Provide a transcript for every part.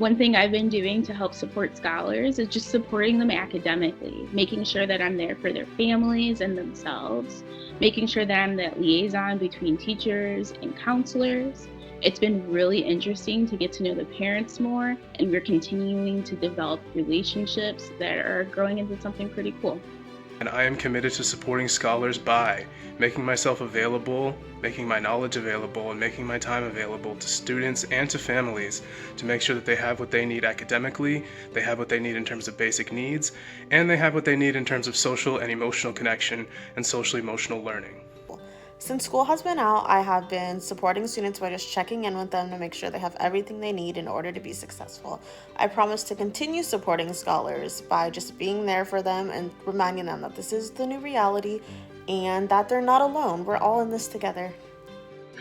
One thing I've been doing to help support scholars is just supporting them academically, making sure that I'm there for their families and themselves, making sure that I'm that liaison between teachers and counselors. It's been really interesting to get to know the parents more, and we're continuing to develop relationships that are growing into something pretty cool. And I am committed to supporting scholars by making myself available, making my knowledge available, and making my time available to students and to families to make sure that they have what they need academically, they have what they need in terms of basic needs, and they have what they need in terms of social and emotional connection and social emotional learning. Since school has been out, I have been supporting students by just checking in with them to make sure they have everything they need in order to be successful. I promise to continue supporting scholars by just being there for them and reminding them that this is the new reality and that they're not alone. We're all in this together.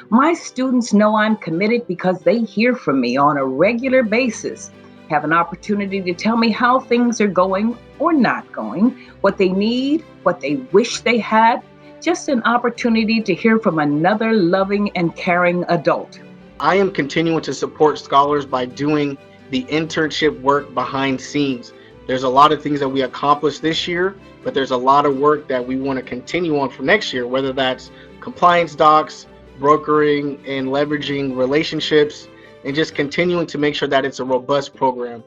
My students know I'm committed because they hear from me on a regular basis, have an opportunity to tell me how things are going or not going, what they need, what they wish they had. Just an opportunity to hear from another loving and caring adult. I am continuing to support scholars by doing the internship work behind scenes. There's a lot of things that we accomplished this year, but there's a lot of work that we want to continue on for next year, whether that's compliance docs, brokering and leveraging relationships, and just continuing to make sure that it's a robust program.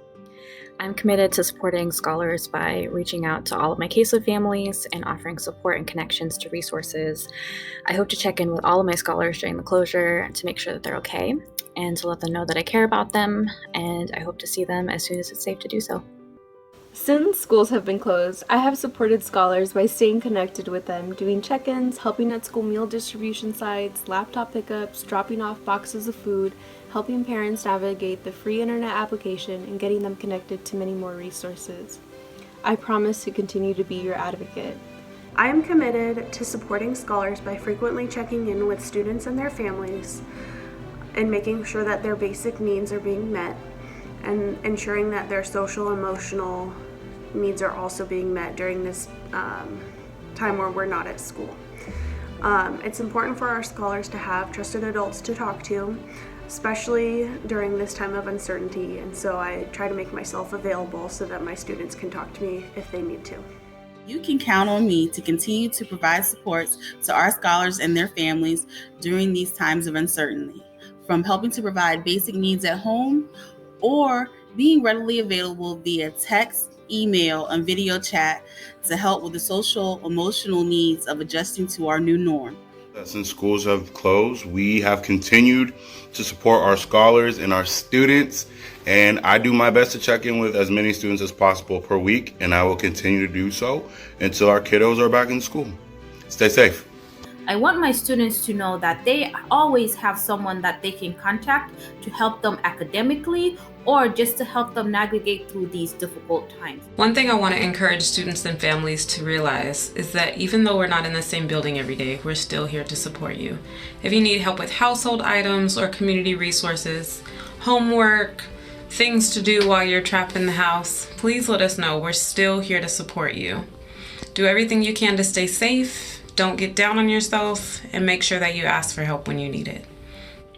I'm committed to supporting scholars by reaching out to all of my caseload families and offering support and connections to resources. I hope to check in with all of my scholars during the closure to make sure that they're okay and to let them know that I care about them, and I hope to see them as soon as it's safe to do so. Since schools have been closed, I have supported scholars by staying connected with them, doing check-ins, helping at school meal distribution sites, laptop pickups, dropping off boxes of food, helping parents navigate the free internet application, and getting them connected to many more resources. I promise to continue to be your advocate. I am committed to supporting scholars by frequently checking in with students and their families and making sure that their basic needs are being met and ensuring that their social emotional needs are also being met during this time where we're not at school. It's important for our scholars to have trusted adults to talk to, especially during this time of uncertainty, and so I try to make myself available so that my students can talk to me if they need to. You can count on me to continue to provide supports to our scholars and their families during these times of uncertainty, from helping to provide basic needs at home or being readily available via text, email, and video chat to help with the social, emotional needs of adjusting to our new norm. Since schools have closed, we have continued to support our scholars and our students, and I do my best to check in with as many students as possible per week, and I will continue to do so until our kiddos are back in school. Stay safe. I want my students to know that they always have someone that they can contact to help them academically or just to help them navigate through these difficult times. One thing I want to encourage students and families to realize is that even though we're not in the same building every day, we're still here to support you. If you need help with household items or community resources, homework, things to do while you're trapped in the house, please let us know. We're still here to support you. Do everything you can to stay safe. Don't get down on yourself, and make sure that you ask for help when you need it.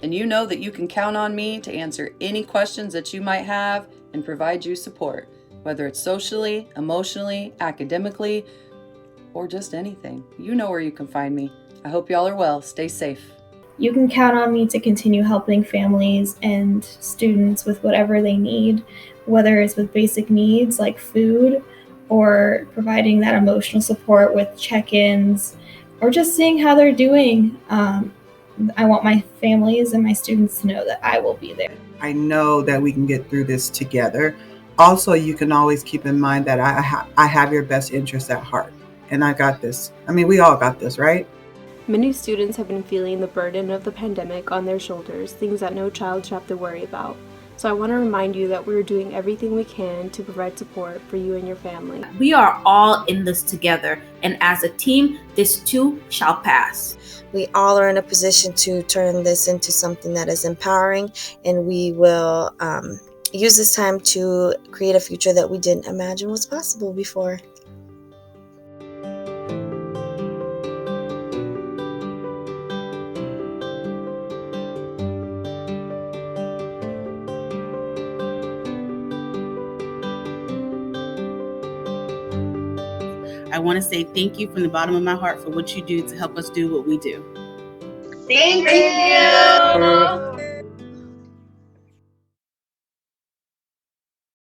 And you know that you can count on me to answer any questions that you might have and provide you support, whether it's socially, emotionally, academically, or just anything. You know where you can find me. I hope y'all are well. Stay safe. You can count on me to continue helping families and students with whatever they need, whether it's with basic needs like food or providing that emotional support with check-ins or just seeing how they're doing. I want my families and my students to know that I will be there. I know that we can get through this together. Also, you can always keep in mind that I have your best interests at heart, and I got this. I mean, we all got this, right? Many students have been feeling the burden of the pandemic on their shoulders, things that no child should have to worry about. So I want to remind you that we're doing everything we can to provide support for you and your family. We are all in this together, and as a team, this too shall pass. We all are in a position to turn this into something that is empowering, and we will use this time to create a future that we didn't imagine was possible before. I want to say thank you from the bottom of my heart for what you do to help us do what we do. Thank you.